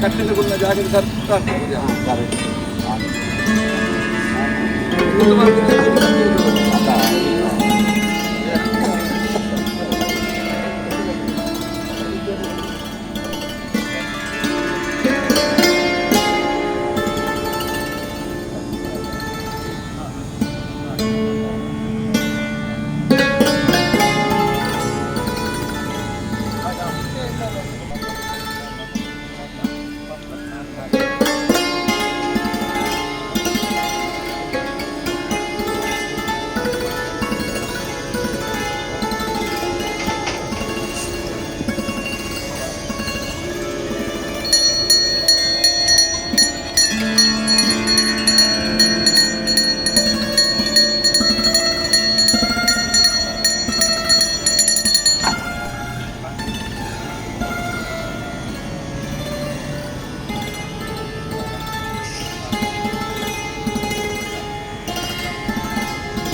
ಕಟ್ಟಿಟ್ಟುಕೊಂಡ ಜಾಗದ ಸರ್ಕಾರ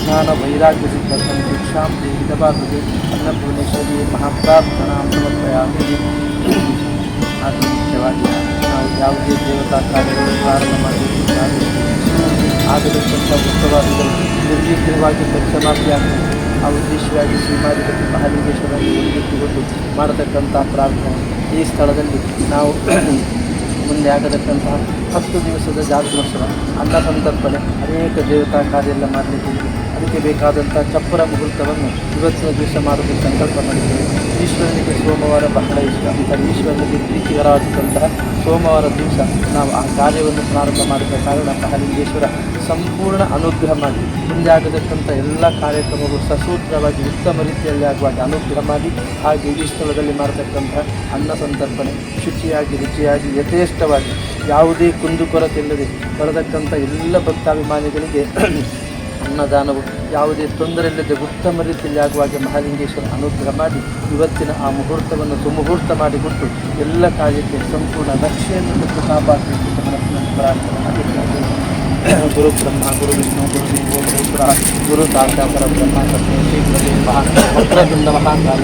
ज्ञान वैराग्य सिद्धर्थं दीक्षां देहितपादुके अन्नपूर्णेश्वरी महाप्रार्थनां समर्पयामि. ಮುಖ್ಯವಾಗಿ ನಾವು ಯಾವುದೇ ದೇವತಾ ಕಾರ್ಯಗಳು ಪ್ರಾರಂಭ ಮಾಡಬೇಕಾದ್ರೆ ಆಗಬೇಕಂತ ಮುಖ್ಯವಾದಿಗಳು ನಿರ್ವೀರ್ಯವಾಗಿ ದಕ್ಷಮಾಪಿಯಾಗಿ ಆ ಉದ್ದೇಶವಾಗಿ ಶ್ರೀಮಾದಿಪತಿ ಮಹಾಲಿಂಗೇಶ್ವರನ್ನು ಉಳಿದಿಟ್ಟುಕೊಂಡು ಮಾಡತಕ್ಕಂಥ ಪ್ರಾರ್ಥನೆ. ಈ ಸ್ಥಳದಲ್ಲಿ ನಾವು ಮುಂದೆ ಆಗತಕ್ಕಂತಹ 10 ದಿವಸದ ಜಾಗರಣೋತ್ಸವ, ಅನ್ನ ಸಂತರ್ಪಣೆ, ಅನೇಕ ದೇವತಾ ಕಾರ್ಯ ಎಲ್ಲ ಮಾಡಲಿಕ್ಕೆ ಅದಕ್ಕೆ ಬೇಕಾದಂಥ ಚಪ್ಪರ ಮುಹೂರ್ತವನ್ನು ಇವತ್ತಿನ ದಿವಸ ಮಾಡೋದಕ್ಕೆ ಸಂಕಲ್ಪ ಮಾಡಿದ್ದೇವೆ. ಈಶ್ವರನಿಗೆ ಸೋಮವಾರ ಬಹಳ ಇಷ್ಟ ಅಂತ ಈಶ್ವರನಿಗೆ ಪ್ರೀತಿಕರವಾದಂತಹ ಸೋಮವಾರ ದಿವಸ ನಾವು ಆ ಕಾರ್ಯವನ್ನು ಪ್ರಾರಂಭ ಮಾಡಿದ ಕಾರಣ ಮಹಾಲಿಂಗೇಶ್ವರ ಸಂಪೂರ್ಣ ಅನುಗ್ರಹ ಮಾಡಿ ಮುಂದೆ ಆಗತಕ್ಕಂಥ ಎಲ್ಲ ಕಾರ್ಯಕ್ರಮಗಳು ಸಸೂತ್ರವಾಗಿ ಉತ್ತಮ ರೀತಿಯಲ್ಲಿ ಆಗುವಾಗ ಅನುಗ್ರಹ ಮಾಡಿ, ಹಾಗೆ ಈ ಸ್ಥಳದಲ್ಲಿ ಮಾಡತಕ್ಕಂಥ ಅನ್ನ ಸಂತರ್ಪಣೆ ಶುಚಿಯಾಗಿ ರುಚಿಯಾಗಿ ಯಥೇಷ್ಟವಾಗಿ ಯಾವುದೇ ಕುಂದುಕೊರತೆಯಿಲ್ಲದೆ ಬರತಕ್ಕಂಥ ಎಲ್ಲ ಭಕ್ತಾಭಿಮಾನಿಗಳಿಗೆ ಅನ್ನದಾನವು ಯಾವುದೇ ತೊಂದರೆ ಇಲ್ಲದೆ ಉತ್ತಮ ರೀತಿಯಲ್ಲಿ ಆಗುವಾಗ ಮಹಾಲಿಂಗೇಶ್ವರ ಅನುಗ್ರಹ ಮಾಡಿ ಇವತ್ತಿನ ಆ ಮುಹೂರ್ತವನ್ನು ಸುಮುಹೂರ್ತ ಮಾಡಿಕೊಟ್ಟು ಎಲ್ಲ ಕಾರ್ಯಕ್ಕೆ ಸಂಪೂರ್ಣ ರಕ್ಷೆಯನ್ನು ಕೊಟ್ಟು ಕಾಪಾಡಬೇಕು ಪ್ರಾರ್ಥನೆ. ಗುರು ಬ್ರಹ್ಮ ಗುರು ವಿಷ್ಣು ಗುರು ದೇವೋ ಮಹೇಶ್ವರ ಗುರು ಸಾಕ್ಷಾತ್ ಬ್ರಹ್ಮ ಸತ್ಯ ವಕ್ರತುಂಡ ಮಹಾಕಾಯ.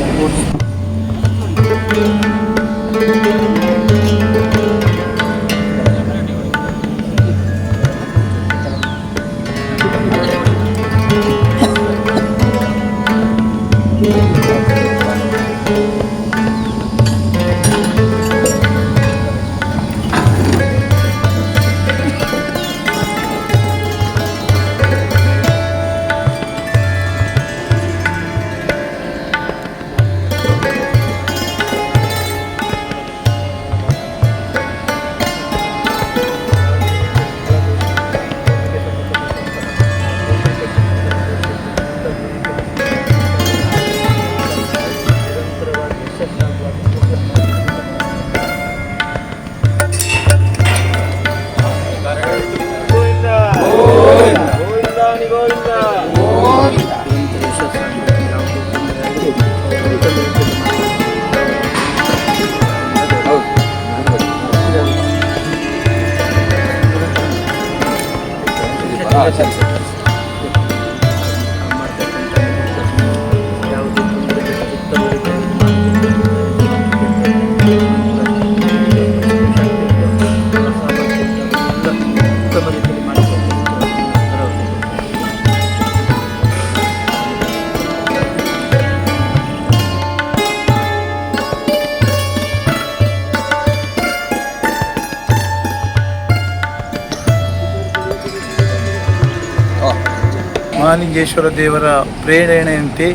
ಮಹಾಲಿಂಗೇಶ್ವರ ದೇವರ ಪ್ರೇರಣೆಯಂತೆ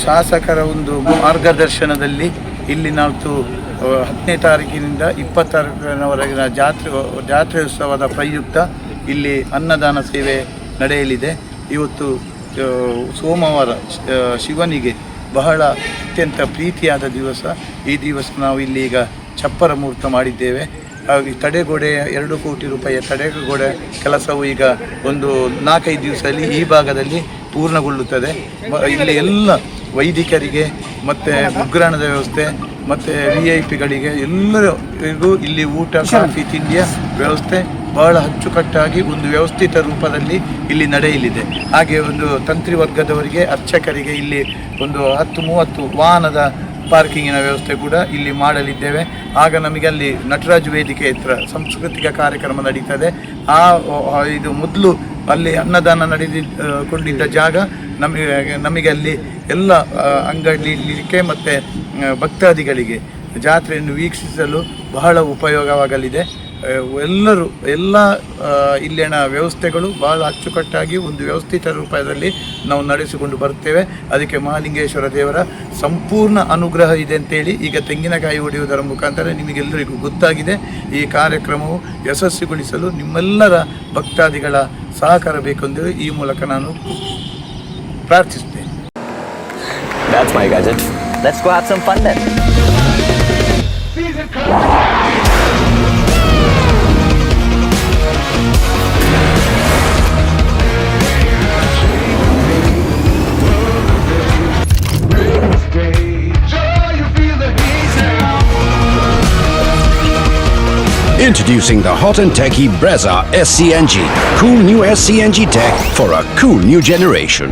ಶಾಸಕರ ಒಂದು ಮಾರ್ಗದರ್ಶನದಲ್ಲಿ ಇಲ್ಲಿ ನಾವು 10ನೇ ತಾರೀಕಿನಿಂದ 20 ತಾರೀಕಿನವರೆಗಿನ ಜಾತ್ರೆ ಉತ್ಸವದ ಪ್ರಯುಕ್ತ ಇಲ್ಲಿ ಅನ್ನದಾನ ಸೇವೆ ನಡೆಯಲಿದೆ. ಇವತ್ತು ಸೋಮವಾರ ಶಿವನಿಗೆ ಬಹಳ ಅತ್ಯಂತ ಪ್ರೀತಿಯಾದ ದಿವಸ. ಈ ದಿವಸ ನಾವು ಇಲ್ಲಿ ಈಗ ಚಪ್ಪರ ಮುಹೂರ್ತ ಮಾಡಿದ್ದೇವೆ. ತಡೆಗೋಡೆ 2 ಕೋಟಿ ರೂಪಾಯಿಯ ತಡೆಗೋಡೆ ಕೆಲಸವು ಈಗ ಒಂದು 4-5 ದಿವಸದಲ್ಲಿ ಈ ಭಾಗದಲ್ಲಿ ಪೂರ್ಣಗೊಳ್ಳುತ್ತದೆ. ಇಲ್ಲಿ ಎಲ್ಲ ವೈದಿಕರಿಗೆ ಮತ್ತು ಉಗ್ರಾಣದ ವ್ಯವಸ್ಥೆ ಮತ್ತು VIP ಗಳಿಗೆ ಎಲ್ಲರಿಗೂ ಇಲ್ಲಿ ಊಟ ಕಾಫಿ ತಿಂಡಿಯ ವ್ಯವಸ್ಥೆ ಬಹಳ ಅಚ್ಚುಕಟ್ಟಾಗಿ ಒಂದು ವ್ಯವಸ್ಥಿತ ರೂಪದಲ್ಲಿ ಇಲ್ಲಿ ನಡೆಯಲಿದೆ. ಹಾಗೆ ಒಂದು ತಂತ್ರಿ ವರ್ಗದವರಿಗೆ ಅರ್ಚಕರಿಗೆ ಇಲ್ಲಿ ಒಂದು 10-30 ವಾಹನದ ಪಾರ್ಕಿಂಗಿನ ವ್ಯವಸ್ಥೆ ಕೂಡ ಇಲ್ಲಿ ಮಾಡಲಿದ್ದೇವೆ. ಆಗ ನಮಗೆ ಅಲ್ಲಿ ನಟರಾಜ್ ವೇದಿಕೆ ಹತ್ರ ಸಾಂಸ್ಕೃತಿಕ ಕಾರ್ಯಕ್ರಮ ನಡೀತದೆ. ಇದು ಮೊದಲು ಅಲ್ಲಿ ಅನ್ನದಾನ ಕೊಂಡಿದ್ದ ಜಾಗ ನಮಗೆ ಅಲ್ಲಿ ಎಲ್ಲ ಅಂಗಡಿಲಿಕ್ಕೆ ಮತ್ತು ಭಕ್ತಾದಿಗಳಿಗೆ ಜಾತ್ರೆಯನ್ನು ವೀಕ್ಷಿಸಲು ಬಹಳ ಉಪಯೋಗವಾಗಲಿದೆ. ಎಲ್ಲ ಇಲ್ಲಿನ ವ್ಯವಸ್ಥೆಗಳು ಬಹಳ ಅಚ್ಚುಕಟ್ಟಾಗಿ ಒಂದು ವ್ಯವಸ್ಥಿತ ರೂಪದಲ್ಲಿ ನಾವು ನಡೆಸಿಕೊಂಡು ಬರ್ತೇವೆ. ಅದಕ್ಕೆ ಮಹಾಲಿಂಗೇಶ್ವರ ದೇವರ ಸಂಪೂರ್ಣ ಅನುಗ್ರಹ ಇದೆ ಅಂತೇಳಿ ಈಗ ತೆಂಗಿನಕಾಯಿ ಹೊಡೆಯುವುದರ ಮುಖಾಂತರ ನಿಮಗೆಲ್ಲರಿಗೂ ಗೊತ್ತಾಗಿದೆ. ಈ ಕಾರ್ಯಕ್ರಮವು ಯಶಸ್ವಿಗೊಳಿಸಲು ನಿಮ್ಮೆಲ್ಲರ ಭಕ್ತಾದಿಗಳ ಸಹಕಾರ ಬೇಕೆಂದು ಈ ಮೂಲಕ ನಾನು ಪ್ರಾರ್ಥಿಸುತ್ತೇನೆ. That's my gadget. Let's go have some fun then. Introducing the hot and techy Brezza SCNG. Cool new SCNG tech for a cool new generation.